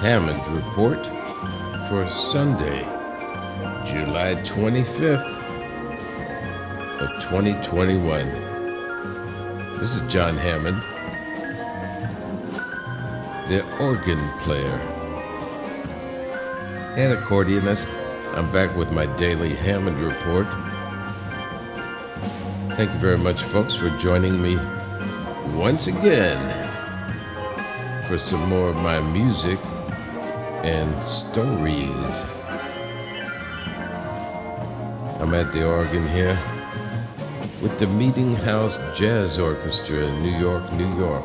Hammond Report for Sunday, July 25th of 2021. This is Jon Hammond, the organ player and accordionist. I'm back with my daily Hammond Report. Thank you very much, folks, for joining me once again for some more of my music and stories. I'm at the organ here with the Meeting House Jazz Orchestra in New York, New York.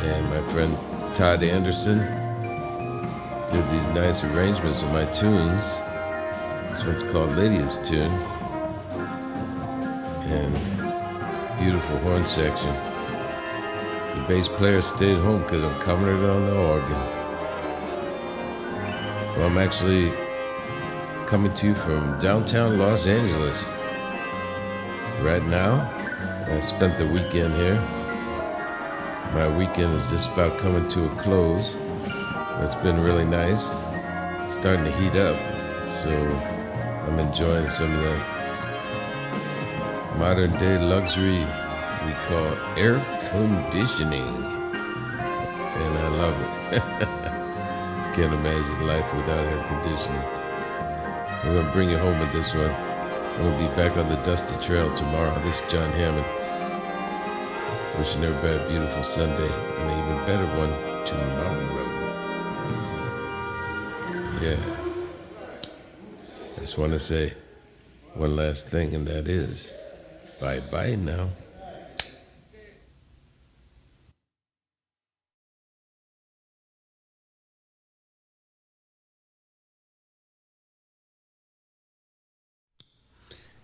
And my friend Todd Anderson did these nice arrangements of my tunes. This one's called Lydia's Tune. And beautiful horn section. The bass player stayed home because I'm covering it on the organ. Well, I'm actually coming to you from downtown Los Angeles right now. I spent the weekend here. My weekend is just about coming to a close. It's been really nice. It's starting to heat up. So I'm enjoying some of the modern day luxury we call air conditioning. And I love it. Can't imagine life without air conditioning. I'm going to bring you home with this one. I'm going to be back on the dusty trail tomorrow. This is Jon Hammond. Wishing everybody a beautiful Sunday and an even better one tomorrow. Yeah. I just want to say one last thing, and that is bye-bye now.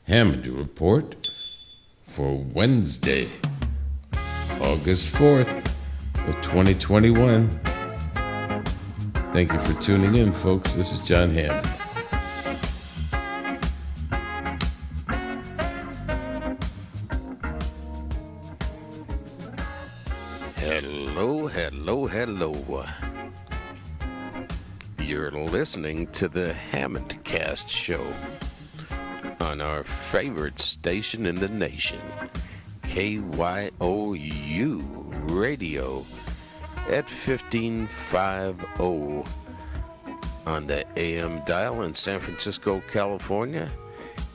Hammond Report for Wednesday, August 4th of 2021. Thank you for tuning in, folks. This is Jon Hammond. Hello, hello, hello. You're listening to the Hammond Cast Show on our favorite station in the nation, KYOU Radio at 1550 on the AM dial in San Francisco, California,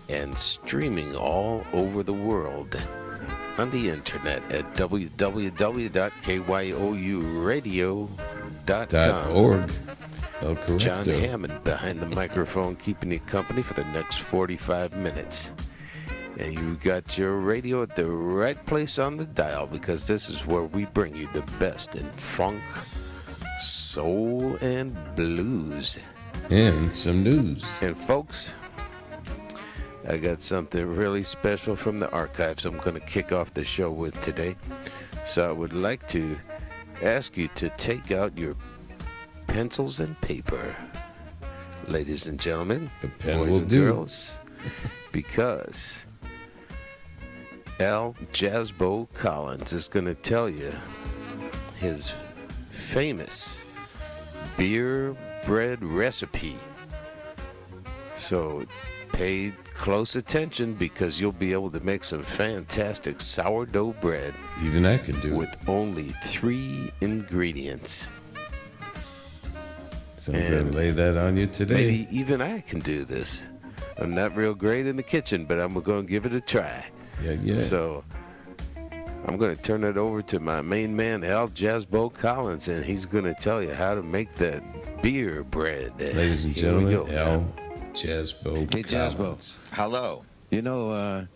and streaming all over the world on the internet at www.kyouradio.com. Jon Hammond behind the microphone, keeping you company for the next 45 minutes. And you got your radio at the right place on the dial, because this is where we bring you the best in funk, soul, and blues. And some news. And folks, I got something really special from the archives I'm going to kick off the show with today. So I would like to ask you to take out your pencils and paper, ladies and gentlemen, boys and girls, because Al Jazzbo Collins is going to tell you his famous beer bread recipe. So pay close attention, because you'll be able to make some fantastic sourdough bread. Even I can do with only 3 ingredients. So I'm going to lay that on you today. Maybe even I can do this. I'm not real great in the kitchen, but I'm going to give it a try. Yeah. So I'm going to turn it over to my main man, Al Jazzbo Collins, and he's going to tell you how to make that beer bread. Ladies and gentlemen, Al Jazzbo Hey, Collins. Jazzbo. Hello. You know,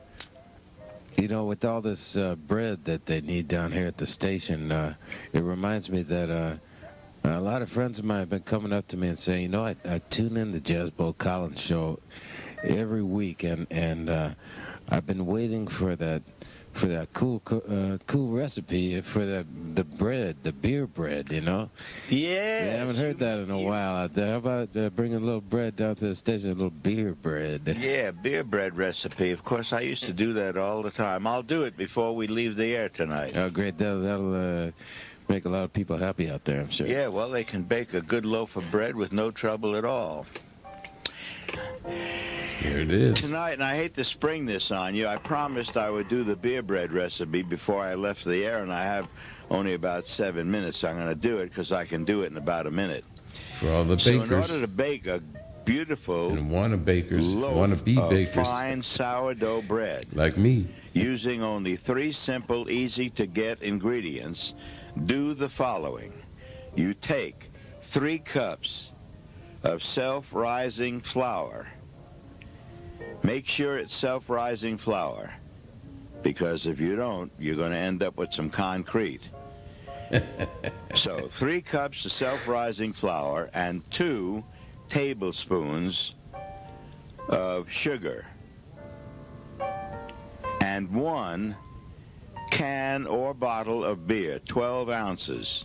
with all this bread that they need down here at the station, it reminds me that a lot of friends of mine have been coming up to me and saying, I tune in the Jazzbo Collins show every week, and I've been waiting for that cool recipe for the bread, the beer bread, Yeah. I haven't heard that in a while. How about bringing a little bread down to the station, a little beer bread? Yeah, beer bread recipe. Of course, I used to do that all the time. I'll do it before we leave the air tonight. Oh, great. That'll make a lot of people happy out there, I'm sure. Yeah, well, they can bake a good loaf of bread with no trouble at all. Here it is. Tonight, and I hate to spring this on you, I promised I would do the beer bread recipe before I left the air, and I have only about 7 minutes, so I'm going to do it because I can do it in about a minute. For all the bakers. So in order to bake a beautiful and wanna-be loaf bakers, of fine sourdough bread, like me, using only 3 simple, easy-to-get ingredients, do the following. You take 3 cups of self-rising flour. Make sure it's self-rising flour, because if you don't, you're going to end up with some concrete. So 3 cups of self-rising flour and 2 tablespoons of sugar and 1 can or bottle of beer, 12 ounces.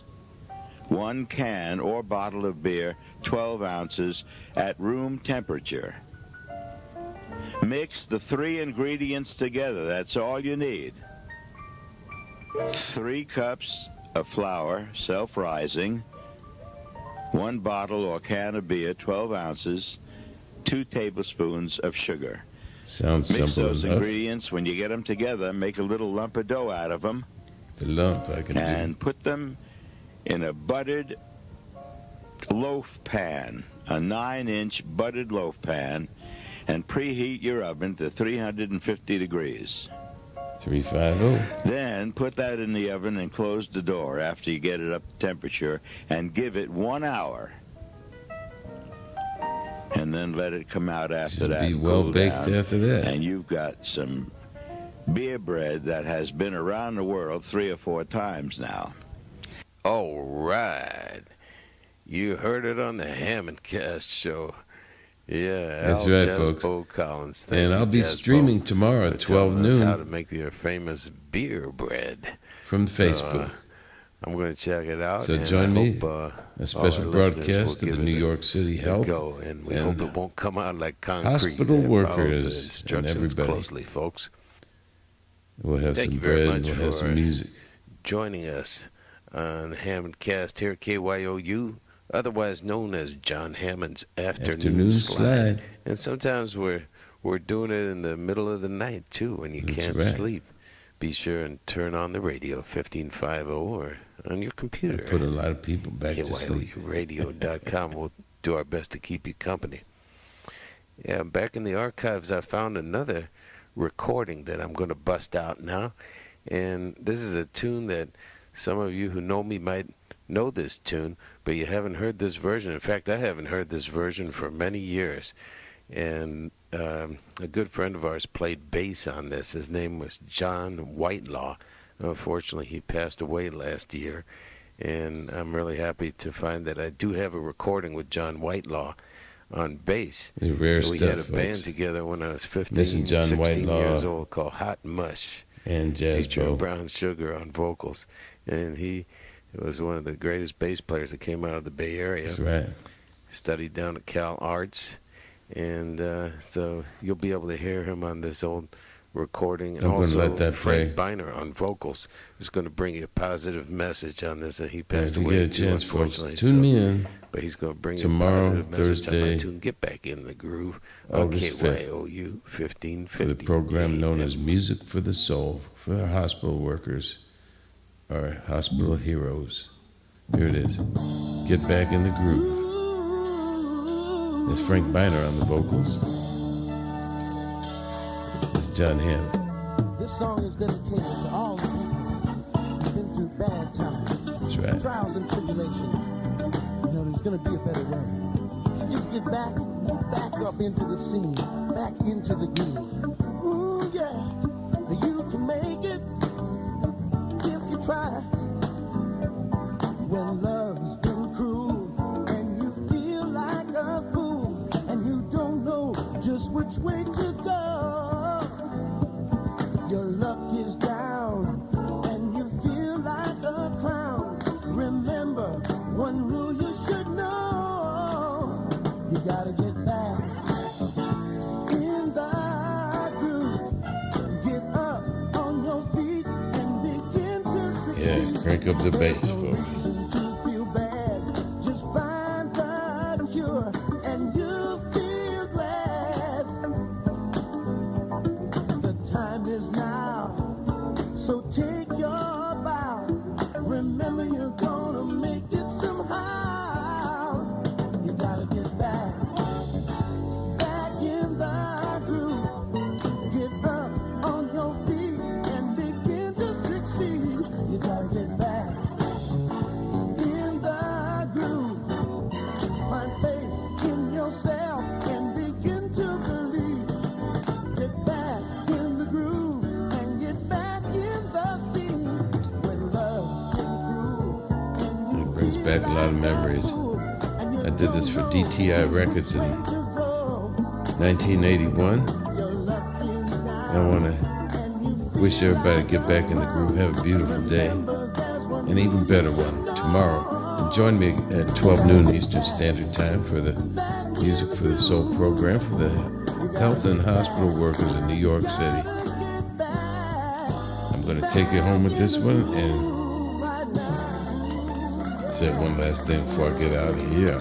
1 can or bottle of beer, 12 ounces, at room temperature. Mix the 3 ingredients together. That's all you need. 3 cups of flour, self-rising, 1 bottle or can of beer, 12 ounces, 2 tablespoons of sugar. Sounds Mix simple those enough. ingredients. When you get them together, make a little lump of dough out of them. The lump I can And put them in a buttered loaf pan, a 9-inch buttered loaf pan, and preheat your oven to 350 degrees. do. 350. Then put that in the oven and close the door after you get it up to temperature and give it 1 hour. And then let it come out after Should that. be and well cool baked down. after that. And you've got some beer bread that has been around the world 3 or 4 times now. All right. You heard it on the Hammond Cast show. Yeah, That's Al right, Jazz folks. Bo Collins. Thank And you, I'll be Jazz streaming Bo, tomorrow for at 12 telling us how to noon make your famous beer bread. from Facebook. I'm going to check it out. So and join I me. hope, A special all our listeners broadcast will of the give New it York City a Health go, and we and hope it won't come out like concrete. hospital Follow workers the and instructions everybody. closely, folks. We'll have Thank some you very bread much and we'll have for some music. joining us on the Hammond Cast here at KYOU, otherwise known as Jon Hammond's Afternoon Slide. And sometimes we're doing it in the middle of the night, too, when you That's can't right. sleep. Be sure and turn on the radio, 1550, or on your computer. Put a lot of people back to sleep. KYOUradio.com. We'll do our best to keep you company. Yeah, back in the archives, I found another recording that I'm going to bust out now. And this is a tune that some of you who know me might know this tune, but you haven't heard this version. In fact, I haven't heard this version for many years. And a good friend of ours played bass on this. His name was John Whitelaw. Unfortunately, he passed away last year. And I'm really happy to find that I do have a recording with John Whitelaw on bass. It's rare We stuff, had a band folks. together when I was 15, Listen, John 16 Whitelaw years old, called Hot Mush, And Jazz featuring Bo. Brown Sugar on vocals. And he was one of the greatest bass players that came out of the Bay Area. That's right. Studied down at Cal Arts. And so you'll be able to hear him on this old recording. And I'm gonna also let that Frank play. Biner on vocals is going to bring you a positive message on this. And he And passed if you away, get a too, chance, folks, unfortunately. tune me in. But he's going to bring tomorrow, you a positive message on Thursday, my tune. Get back in the groove on August 5th, KYOU 1550. for the program known as Music for the Soul for our hospital workers, our hospital heroes. Here it is. Get back in the groove. It's Frank Biner on the vocals. It's Jon Hammond. This song is dedicated to all the people who've been through bad times, That's right. trials and tribulations. You know, there's gonna be a better way. So just get back up into the scene, back into the groove. Ooh, yeah, you can make it if you try. When love's been cruel and you feel like a fool and you don't know just which way to go, your luck is down and you feel like a clown. Remember one rule you should know: you gotta get back in the groove. Get up on your feet and begin to succeed. Yeah, crank up the bass, No folks. reason to feel bad. Just find the cure and you'll feel glad. The time is now, so take your bow. Remember you're gonna make it somehow. You gotta get back in the groove. Get up on your feet and begin to succeed. You gotta get back in the groove. Find faith in yourself and begin to believe. Get back in the groove and get back in the scene. When love's been cruel and you It brings back a lot of memories. I did this for DTI Records in 1981. I want to wish everybody to get back in the groove. Have a beautiful day. An even better one tomorrow. And join me at 12 noon Eastern Standard Time for the Music for the Soul program for the health and hospital workers in New York City. I'm going to take you home with this one and say one last thing before I get out of here.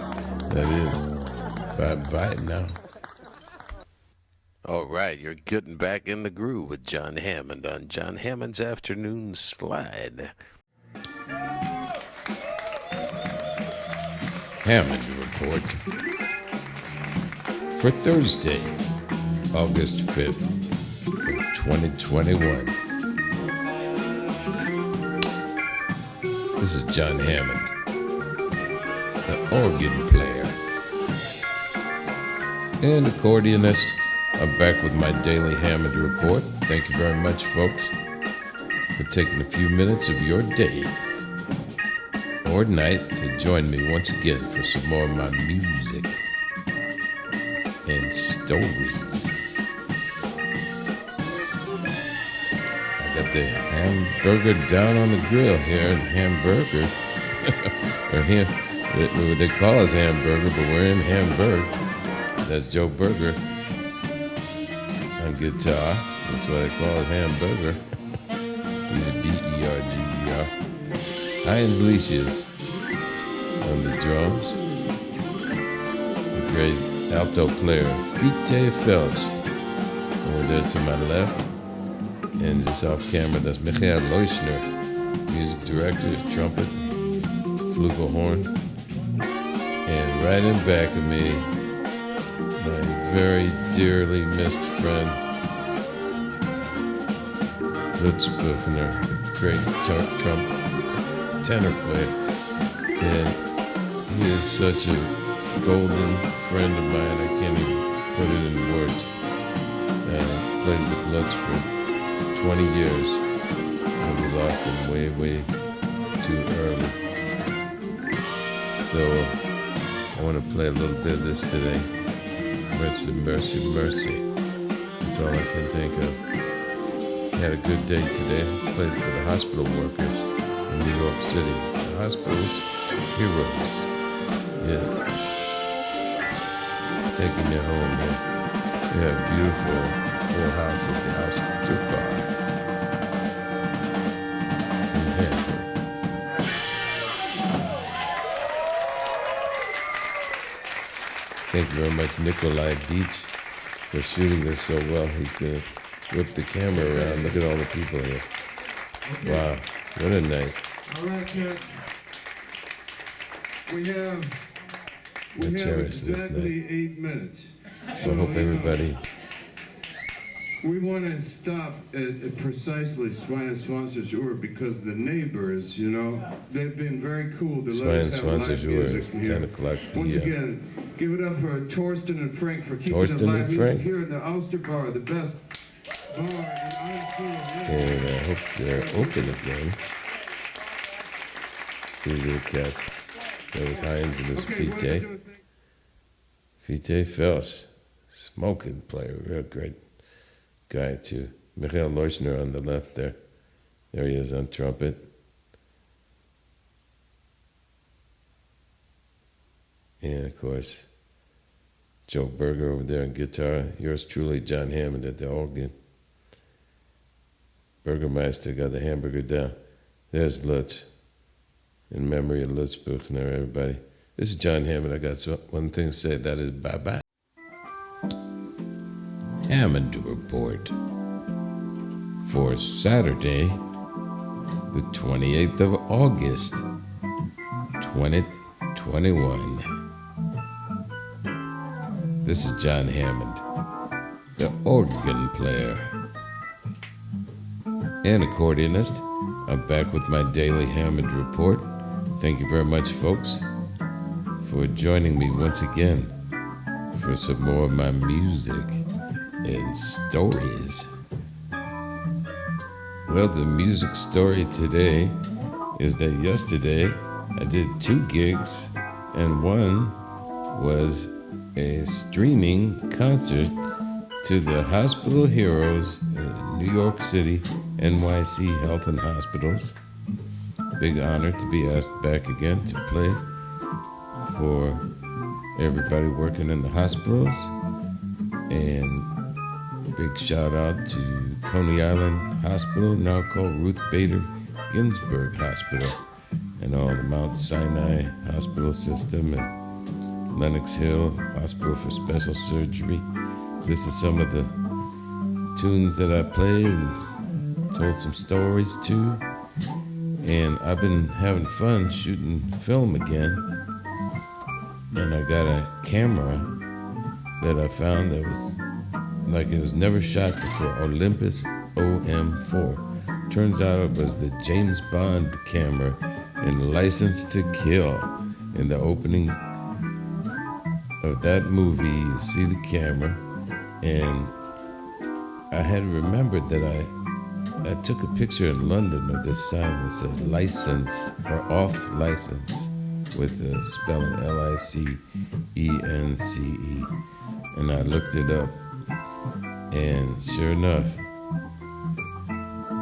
That is, bye-bye now. All right, you're getting back in the groove with Jon Hammond on Jon Hammond's Afternoon Slide. Hammond Report for Thursday, August 5th, 2021. This is Jon Hammond, the organ player and accordionist. I'm back with my daily Hammond Report. Thank you very much, folks, for taking a few minutes of your day or night to join me once again for some more of my music and stories. I got the hamburger down on the grill here in Hamburger. Or here, they call us Hamburger, but we're in Hamburg. That's Joe Berger on guitar. That's why they call it Hamburger. He's a B-E-R-G-E-R. Heinz Leashes on the drums. The great alto player, Vite Felsch, over there to my left. And just off camera, that's Michael Leuschner, music director, trumpet, flugelhorn. And right in back of me, my very dearly missed friend, Lutz Buchner, great tenor player. And he is such a golden friend of mine, I can't even put it in words. I played with Lutz for 20 years, and we lost him way, way too early. So I want to play a little bit of this today. Mercy, mercy, mercy. That's all I can think of. Had a good day today. Played for the hospital workers in New York City. The hospital's heroes. Yes. Taking you home here. We have a beautiful full house at the House of Dubar in Hamburg. Thank you very much, Nikolai Dietz, for shooting this so well. He's going to whip the camera around. Look at all the people here. Okay. Wow, what a night. All right, Kent. We have cherish this exactly night. 8 minutes. So I hope everybody... We want to stop at precisely Schweineswanzersuhr because the neighbors, they've been very cool to let us have live Schweineswanzersuhr is music here. 10 o'clock Once p.m. again, give it up for Torsten and Frank for keeping Torsten it live and music Frank. here in the Ulster Bar, the best bar in Iceland. And I hope they're open again. These are the cats. That was Heinz and his Vite. Vite Felsch, smoking player, real great guy too. Michael Leuschner on the left there. There he is on trumpet. And of course, Joe Berger over there on guitar. Yours truly, Jon Hammond at the organ. Burgermeister got the hamburger down. There's Lutz. In memory of Lutz Buchner, everybody. This is Jon Hammond. I got one thing to say. That is bye-bye. Hammond Report for Saturday, the 28th of August, 2021. This is Jon Hammond, the organ player and accordionist. I'm back with my daily Hammond Report. Thank you very much, folks, for joining me once again for some more of my music and stories. Well, the music story today is that yesterday I did 2 gigs, and one was a streaming concert to the hospital heroes in New York City, NYC Health and Hospitals. Big honor to be asked back again to play for everybody working in the hospitals. And big shout out to Coney Island Hospital, now called Ruth Bader Ginsburg Hospital, and all the Mount Sinai Hospital System, and Lenox Hill Hospital for Special Surgery, This is some of the tunes that I played and told some stories too. And I've been having fun shooting film again. And I got a camera that I found that was like it was never shot before, Olympus OM4. Turns out it was the James Bond camera in License to Kill. In the opening of that movie, you see the camera, and I had remembered that I took a picture in London of this sign that said license or off license with the spelling LICENCE, and I looked it up, and sure enough,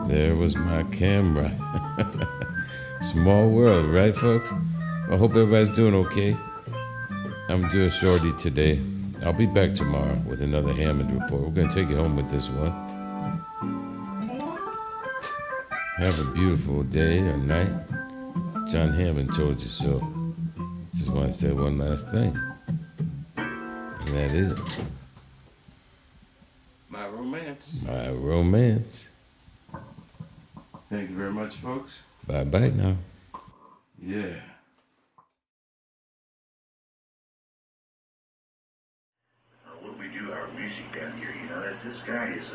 there was my camera. Small world, right, folks? I hope everybody's doing okay. I'm gonna do a shorty today. I'll be back tomorrow with another Hammond report. We're gonna take you home with this one. Have a beautiful day or night. Jon Hammond told you so. Just want to say one last thing. And that is My romance. my romance. Thank you very much, folks. Bye-bye now. Yeah. What we do, our music down here, you know, this guy is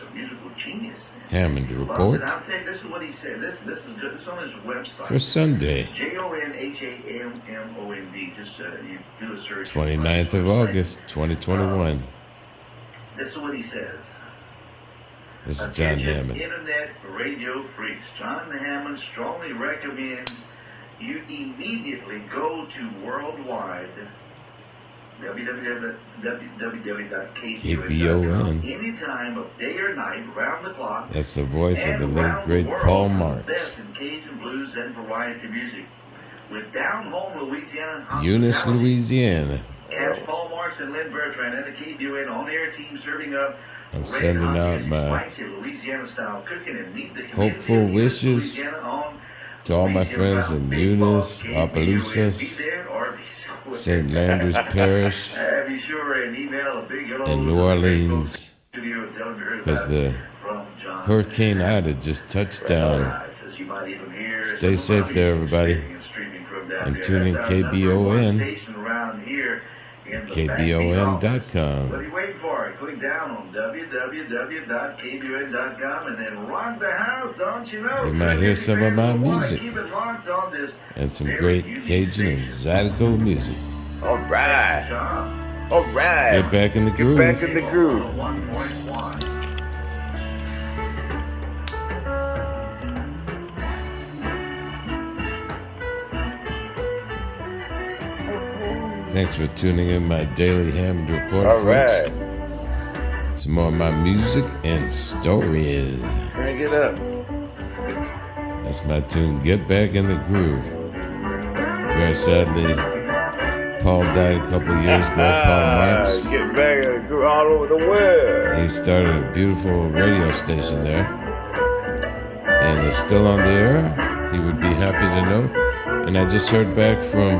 a musical genius. Hammond report I'll tell you, this is what he said. This is good. It's on his website. for Sunday, JONHAMMOND. Just you do a search. 29th of August, 2021. This is what he says. This is Jon Attention, Hammond. Internet radio freaks. Jon Hammond strongly recommends you immediately go to worldwide www.kbon.com any time of day or night, round the clock. That's the voice of the and late, around great the world Paul for the Marks. best in Cajun blues and variety music. With Down Home Louisiana Eunice, hospitality. Louisiana. As Paul Marks and Lynn Bertrand and the KBON on-air team serving up I'm red sending hot out music, my spicy Louisiana-style cooking and meet the hopeful community of wishes Louisiana on to all my Louisiana friends Round in Baseball. Eunice, KBON, Opelousas, be there or be sure. St. Landers Parish, Be sure and email a big hello and to New the Orleans, studio and tell them you heard because about the it from Jon. Hurricane Ida just touched down. Says you might even hear Stay some of safe there, everybody. streaming from down And there. tune in That's our number one KBON, station around here in the BackBeat office. KBON.com. What are you waiting for? Click down on www.kbon.com and then rock the house, don't you know? You might hear some of my music Keep it locked on this and some very great unique Cajun and station. Zydeco music. All right. Tom, All right. Get back in the groove. Back in the groove. 101.1. Thanks for tuning in my daily Hammond report, All folks. right. Some more of my music and stories. Crank it up. That's my tune, Get Back in the Groove. Very sadly, Paul died a couple of years ago, Paul Marks. Get back in the groove all over the world. He started a beautiful radio station there. And they're still on the air. He would be happy to know. And I just heard back from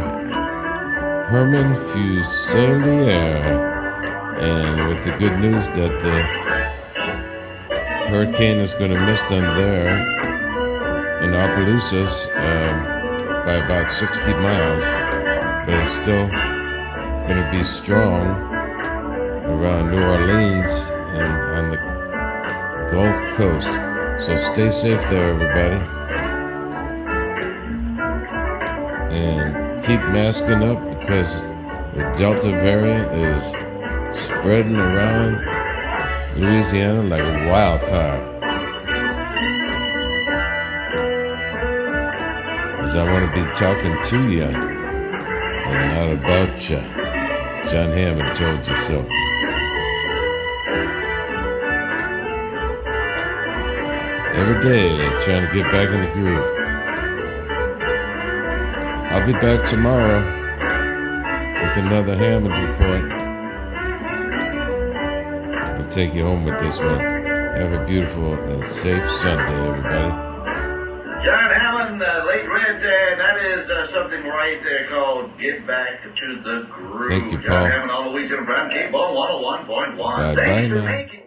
Herman Fuselier, and with the good news that the hurricane is going to miss them there in Opelousas by about 60 miles, but it's still going to be strong around New Orleans and on the Gulf Coast. So stay safe there, everybody. And keep masking up because the Delta variant is spreading around Louisiana like a wildfire. As I want to be talking to you and not about you. Jon Hammond told you so. Every day, trying to get back in the groove. I'll be back tomorrow with another Hammond report. I'll take you home with this one. Have a beautiful and safe Sunday, everybody. Jon Hammond John, late Red, that is something right there called Get Back to the Groove. Thank you, Jon Paul. Hammond, all the weeks in front, Cape Cod 101.1. Bye-bye Thanks for now. making